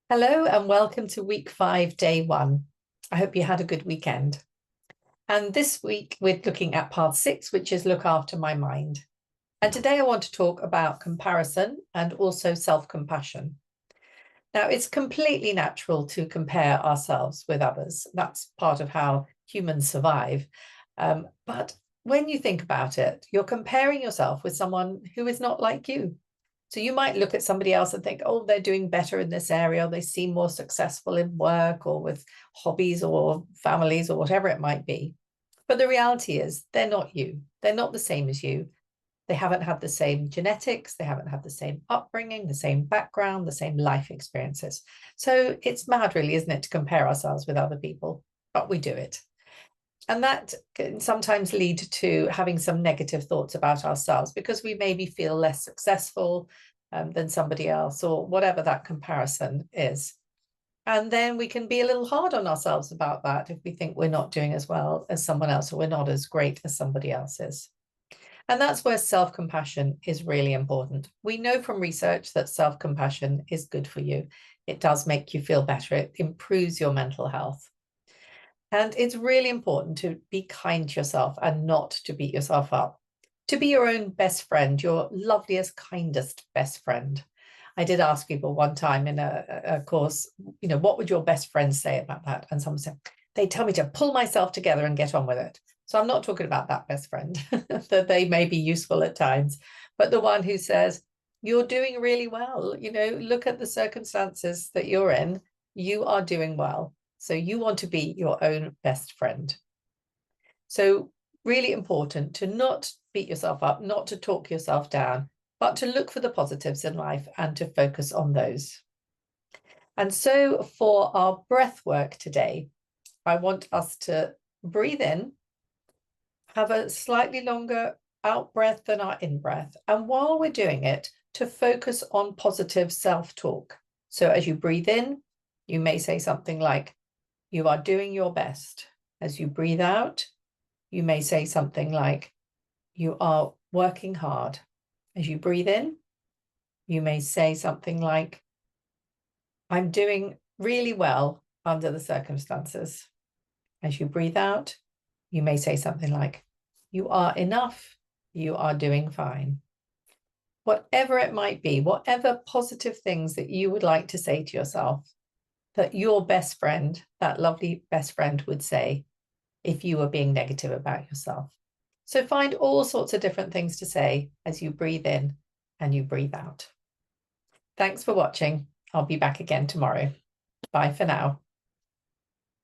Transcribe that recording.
Hello and welcome to week 5, day 1. I hope you had a good weekend. And this week we're looking at part 6, which is look after my mind. And today I want to talk about comparison and also self-compassion. Now, it's completely natural to compare ourselves with others. That's part of how humans survive. But when you think about it, you're comparing yourself with someone who is not like you. So you might look at somebody else and think, oh, they're doing better in this area, or they seem more successful in work or with hobbies or families or whatever it might be. But the reality is they're not you. They're not the same as you. They haven't had the same genetics. They haven't had the same upbringing, the same background, the same life experiences. So it's mad, really, isn't it, to compare ourselves with other people? But we do it. And that can sometimes lead to having some negative thoughts about ourselves because we maybe feel less successful than somebody else or whatever that comparison is. And then we can be a little hard on ourselves about that if we think we're not doing as well as someone else or we're not as great as somebody else is. And that's where self-compassion is really important. We know from research that self-compassion is good for you. It does make you feel better. It improves your mental health. And it's really important to be kind to yourself and not to beat yourself up. To be your own best friend, your loveliest, kindest best friend. I did ask people one time in a course, what would your best friend say about that? And someone said, they tell me to pull myself together and get on with it. So I'm not talking about that best friend, that they may be useful at times, but the one who says, you're doing really well. Look at the circumstances that you're in. You are doing well. So you want to be your own best friend. So really important to not beat yourself up, not to talk yourself down, but to look for the positives in life and to focus on those. And so for our breath work today, I want us to breathe in, have a slightly longer out breath than our in breath. And while we're doing it, to focus on positive self-talk. So as you breathe in, you may say something like, you are doing your best. As you breathe out, you may say something like, you are working hard. As you breathe in, you may say something like, I'm doing really well under the circumstances. As you breathe out, you may say something like, you are enough. You are doing fine. Whatever it might be, whatever positive things that you would like to say to yourself, that your best friend, that lovely best friend would say if you were being negative about yourself. So find all sorts of different things to say as you breathe in and you breathe out. Thanks for watching. I'll be back again tomorrow. Bye for now.